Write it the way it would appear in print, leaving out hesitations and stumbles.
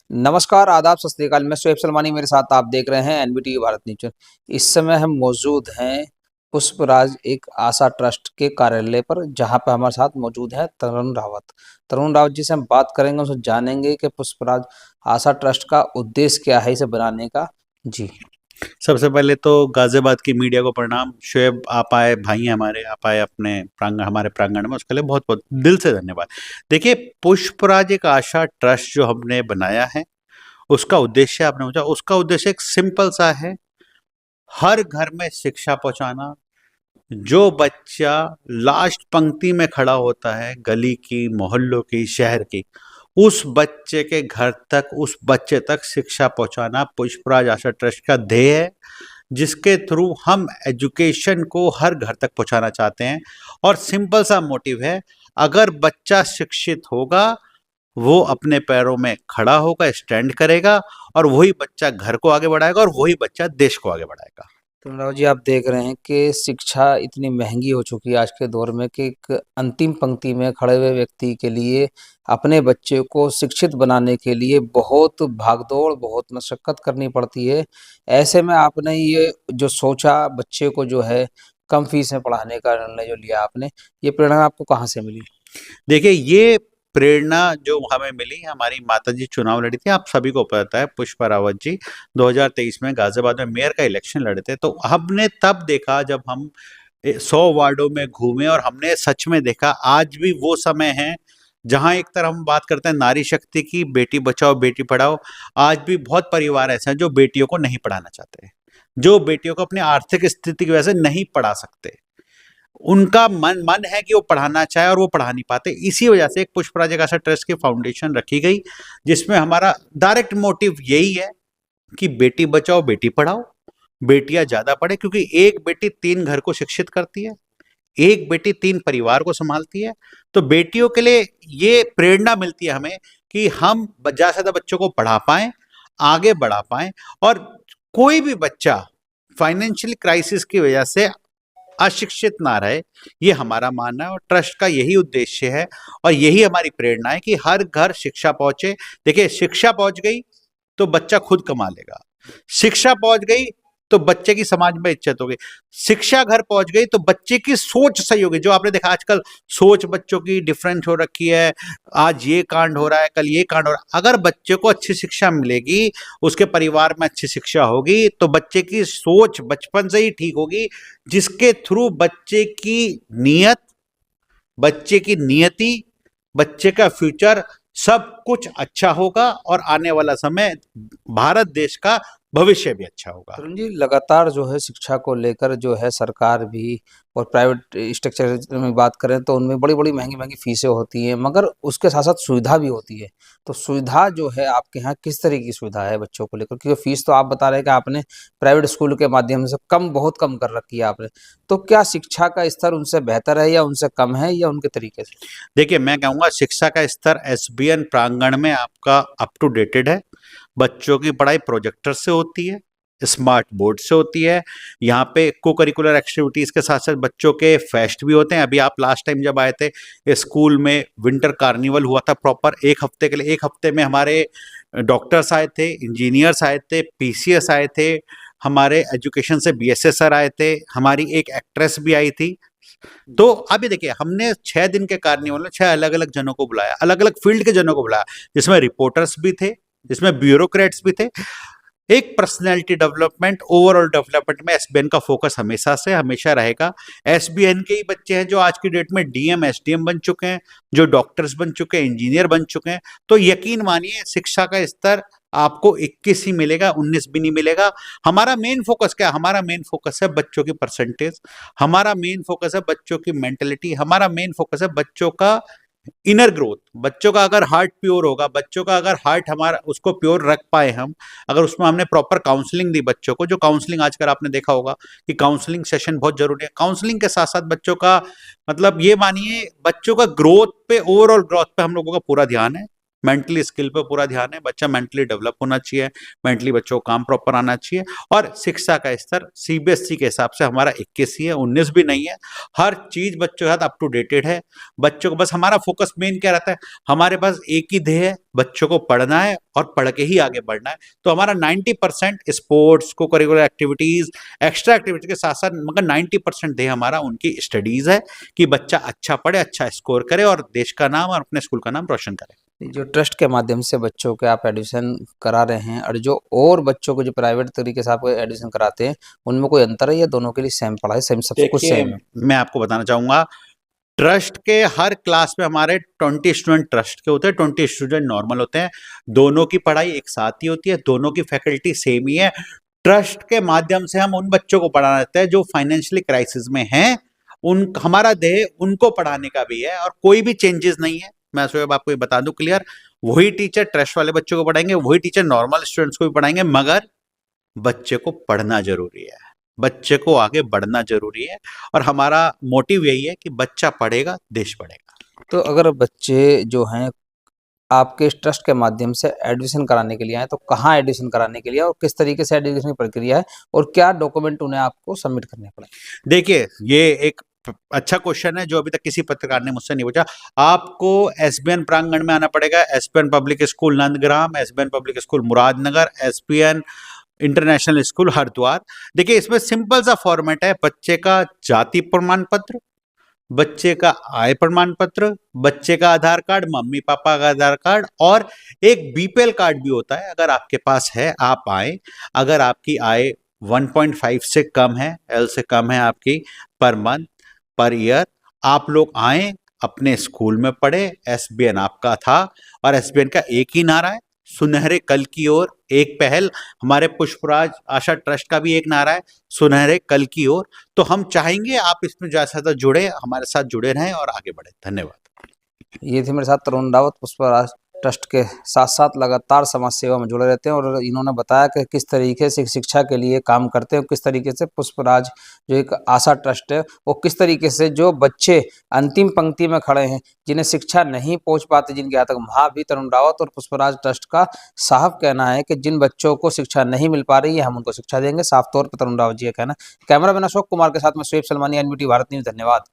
नमस्कार, आदाब, सत श्री अकाल। मैं शोएब सलमानी, मेरे साथ आप देख रहे हैं एनबीटीवी भारत न्यूज़। इस समय हम मौजूद हैं पुष्पराज एक आशा ट्रस्ट के कार्यालय पर, जहां पे हमारे साथ मौजूद है तरुण रावत। तरुण रावत जी से हम बात करेंगे, उनसे जानेंगे कि पुष्पराज आशा ट्रस्ट का उद्देश्य क्या है इसे बनाने का। जी। सबसे पहले तो गाजियाबाद की मीडिया को प्रणाम। शोएब, आप आए, भाई हैं हमारे, आप आए अपने हमारे प्रांगण में, उसके लिए बहुत बहुत दिल से धन्यवाद। देखिए, पुष्पराज एक आशा ट्रस्ट जो हमने बनाया है, उसका उद्देश्य आपने पूछा, उसका उद्देश्य एक सिंपल सा है। हर घर में शिक्षा पहुंचाना। जो बच्चा लास्ट पंक्ति में खड़ा होता है, गली की, मोहल्लों की, शहर की, उस बच्चे के घर तक, उस बच्चे तक शिक्षा पहुंचाना पुष्पराज आशा ट्रस्ट का ध्येय है, जिसके थ्रू हम एजुकेशन को हर घर तक पहुंचाना चाहते हैं। और सिंपल सा मोटिव है, अगर बच्चा शिक्षित होगा, वो अपने पैरों में खड़ा होगा, स्टैंड करेगा, और वही बच्चा घर को आगे बढ़ाएगा, और वही बच्चा देश को आगे बढ़ाएगा। तरुण रावत जी, आप देख रहे हैं कि शिक्षा इतनी महंगी हो चुकी है आज के दौर में कि एक अंतिम पंक्ति में खड़े हुए व्यक्ति के लिए अपने बच्चे को शिक्षित बनाने के लिए बहुत भागदौड़, बहुत मशक्कत करनी पड़ती है। ऐसे में आपने ये जो सोचा, बच्चे को जो है कम फीस में पढ़ाने का निर्णय जो लिया आपने, ये प्रेरणा आपको कहाँ से मिली? देखिए, ये प्रेरणा जो हमें मिली, हमारी माताजी चुनाव लड़ी थी, आप सभी को पता है, पुष्पा रावत जी 2023 में गाजियाबाद में मेयर का इलेक्शन लड़े थे। तो हमने तब देखा, जब हम 100 वार्डों में घूमे, और हमने सच में देखा, आज भी वो समय है जहां एक तरफ हम बात करते हैं नारी शक्ति की, बेटी बचाओ बेटी पढ़ाओ, आज भी बहुत परिवार ऐसे हैं जो बेटियों को नहीं पढ़ाना चाहते, जो बेटियों को अपनी आर्थिक स्थिति की वजह से नहीं पढ़ा सकते। उनका मन मन है कि वो पढ़ाना चाहे, और वो पढ़ा नहीं पाते। इसी वजह से एक पुष्पराज एक आशा ट्रस्ट की फाउंडेशन रखी गई, जिसमें हमारा डायरेक्ट मोटिव यही है कि बेटी बचाओ बेटी पढ़ाओ, बेटियां ज्यादा पढ़े, क्योंकि एक बेटी 3 घर को शिक्षित करती है, एक बेटी 3 परिवार को संभालती है। तो बेटियों के लिए ये प्रेरणा मिलती है हमें कि हम ज्यादा से ज्यादा बच्चों को पढ़ा पाएं, आगे बढ़ा पाएं, और कोई भी बच्चा फाइनेंशियल क्राइसिस की वजह से अशिक्षित ना रहे, ये हमारा मानना है। और ट्रस्ट का यही उद्देश्य है, और यही हमारी प्रेरणा है कि हर घर शिक्षा पहुंचे। देखिए, शिक्षा पहुंच गई तो बच्चा खुद कमा लेगा, शिक्षा पहुंच गई तो बच्चे की समाज में इज्जत होगी, शिक्षा घर पहुंच गई तो बच्चे की सोच सही होगी। जो आपने देखा, आजकल सोच बच्चों की डिफरेंट हो रखी है, आज ये कांड हो रहा है, कल ये कांड हो रहा है। अगर बच्चे को अच्छी शिक्षा मिलेगी, उसके परिवार में अच्छी शिक्षा होगी, तो बच्चे की सोच बचपन से ही ठीक होगी, जिसके थ्रू बच्चे की नीयत, बच्चे की नियति, बच्चे का फ्यूचर, सब कुछ अच्छा होगा, और आने वाला समय भारत देश का भविष्य भी अच्छा होगा। तरुण जी, लगातार जो है शिक्षा को लेकर जो है सरकार भी और प्राइवेट स्ट्रक्चर में बात करें तो उनमें बड़ी-बड़ी महँगी-महँगी फ़ीसें होती हैं, मगर उसके साथ-साथ सुविधा भी होती है। तो सुविधा जो है आपके यहाँ किस तरह की सुविधा है बच्चों को लेकर? क्योंकि फ़ीस तो आप बता रहे हैं कि आपने प्राइवेट स्कूल के माध्यम से कम, बहुत कम कर रखी है आपने। तो क्या शिक्षा का स्तर उनसे बेहतर है या उनसे कम है या उनके तरीके से? देखिए, मैं कहूँगा शिक्षा का स्तर एसबीएन प्रांगण में आपका अप टू डेटेड है। बच्चों की पढ़ाई प्रोजेक्टर से होती है, स्मार्ट बोर्ड से होती है। यहाँ पे को करिकुलर एक्टिविटीज़ के साथ साथ बच्चों के फेस्ट भी होते हैं। अभी आप लास्ट टाइम जब आए थे, स्कूल में विंटर कार्निवल हुआ था प्रॉपर 1 हफ्ते के लिए। 1 हफ्ते में हमारे डॉक्टर्स आए थे, इंजीनियर्स आए थे, पीसीएस आए थे, हमारे एजुकेशन से बीएसएस सर आए थे, हमारी एक एक्ट्रेस भी आई थी। तो अभी देखिए, हमने 6 दिन के कार्निवल में 6 अलग-अलग जनों को बुलाया, अलग-अलग फील्ड के जनों को बुलाया, जिसमें रिपोर्टर्स भी थे, जिसमें ब्यूरोक्रेट्स भी थे। एक पर्सनैलिटी डेवलपमेंट, ओवरऑल डेवलपमेंट में एसबीएन का फोकस हमेशा से हमेशा रहेगा। एसबीएन के ही बच्चे हैं जो आज की डेट में डीएम, एसडीएम बन चुके हैं, जो डॉक्टर्स बन चुके हैं, इंजीनियर बन चुके हैं। तो यकीन मानिए, शिक्षा का स्तर आपको 21 ही मिलेगा, 19 भी नहीं मिलेगा। हमारा मेन फोकस क्या है? हमारा मेन फोकस है बच्चों की परसेंटेज, हमारा मेन फोकस है बच्चों की मेंटेलिटी, हमारा मेन फोकस है बच्चों का इनर ग्रोथ। बच्चों का अगर हार्ट प्योर होगा, बच्चों का अगर हार्ट हमारा उसको प्योर रख पाए हम, अगर उसमें हमने प्रॉपर काउंसलिंग दी बच्चों को, जो काउंसलिंग आजकल आपने देखा होगा कि काउंसलिंग सेशन बहुत जरूरी है। काउंसलिंग के साथ साथ बच्चों का, मतलब ये मानिए, बच्चों का ग्रोथ पे, ओवरऑल ग्रोथ पे हम लोगों का पूरा ध्यान है। मेंटली स्किल पे पूरा ध्यान है, बच्चा मेंटली डेवलप होना चाहिए, मेंटली बच्चों को काम प्रॉपर आना चाहिए। और शिक्षा का स्तर सीबीएसई के हिसाब से हमारा 21 ही है, 19 भी नहीं है। हर चीज बच्चों के साथ अप टू डेटेड है। बच्चों को बस हमारा फोकस मेन क्या रहता है, हमारे पास एक ही ध्येय है, बच्चों को पढ़ना है और पढ़ के ही आगे बढ़ना है। तो हमारा 90% स्पोर्ट्स को करिकुलर एक्टिविटीज एक्स्ट्रा एक्टिविटी के साथ साथ, मगर 90% ध्येय हमारा उनकी स्टडीज है कि बच्चा अच्छा पढ़े, अच्छा स्कोर करे और देश का नाम और अपने स्कूल का नाम रोशन करे। जो ट्रस्ट के माध्यम से बच्चों के आप एडमिशन करा रहे हैं और जो और बच्चों को जो प्राइवेट तरीके से आप एडमिशन कराते हैं, उनमें कोई अंतर है या दोनों के लिए सेम पढ़ाई, सेम सब कुछ देखिए, सेम है? मैं आपको बताना चाहूंगा, ट्रस्ट के हर क्लास में हमारे 20 स्टूडेंट ट्रस्ट के होते हैं, 20 स्टूडेंट नॉर्मल होते हैं। दोनों की पढ़ाई एक साथ ही होती है, दोनों की फैकल्टी सेम ही है। ट्रस्ट के माध्यम से हम उन बच्चों को पढ़ाना रहता है जो फाइनेंशियली क्राइसिस में हैं, उन हमारा ध्येय उनको पढ़ाने का भी है और कोई भी चेंजेस नहीं है। मैं शोएब आपको ये बता दूं क्लियर, वही टीचर ट्रस्ट वाले बच्चों को पढ़ाएंगे, वही टीचर नॉर्मल स्टूडेंट्स को भी पढ़ाएंगे, मगर बच्चे को पढ़ना जरूरी है, बच्चे को आगे बढ़ना जरूरी है। और हमारा मोटिव यही है कि बच्चा पढ़ेगा, देश बढ़ेगा। तो अगर बच्चे जो हैं आपके इस ट्रस्ट के माध्यम से एडमिशन कराने के लिए आए, तो कहाँ एडमिशन कराने के लिए और किस तरीके से एडमिशन की प्रक्रिया है और क्या डॉक्यूमेंट उन्हें आपको सबमिट करने पड़े? देखिए, ये एक अच्छा क्वेश्चन है जो अभी तक किसी पत्रकार ने मुझसे नहीं पूछा। आपको एसबीएन प्रांगण में आना पड़ेगा, SBN public school Nandgram, SBN public school Muradnagar, SBN international school Haridwar. देखिए, इसमें सिंपल सा फॉर्मेट है, बच्चे का जाति प्रमाण पत्र, बच्चे का आय प्रमाण पत्र, बच्चे का आधार कार्ड, मम्मी पापा का आधार कार्ड और एक बीपीएल कार्ड भी होता है। अगर आपके पास है, आप आए। अगर आपकी आय 1.5 से कम है, एल से कम है आपकी, पर मंथ, पर ईयर, आप लोग आए, अपने स्कूल में पढ़े। एसबीएन आपका था और एसबीएन का एक ही नारा है, सुनहरे कल की ओर एक पहल। हमारे पुष्पराज आशा ट्रस्ट का भी एक नारा है, सुनहरे कल की ओर। तो हम चाहेंगे आप इसमें ज्यादा जुड़े, हमारे साथ जुड़े रहें और आगे बढ़े। धन्यवाद। ये थे मेरे साथ तरुण रावत, पुष्पराज ट्रस्ट के साथ साथ लगातार समाज सेवा में जुड़े रहते हैं और इन्होंने बताया कि किस तरीके से शिक्षा के लिए काम करते हैं, किस तरीके से पुष्पराज जो एक आशा ट्रस्ट है वो किस तरीके से जो बच्चे अंतिम पंक्ति में खड़े हैं, जिन्हें शिक्षा नहीं पहुंच पाती जिनके यहाँ तक, वहाँ भी तरुण रावत और पुष्पराज ट्रस्ट का साफ कहना है कि जिन बच्चों को शिक्षा नहीं मिल पा रही है हम उनको शिक्षा देंगे। साफ तौर पर तरुण रावत जी का कहना। कैमरा मैन अशोक कुमार के साथ में शोएब सलमानी, एनबीटी भारत न्यूज। धन्यवाद।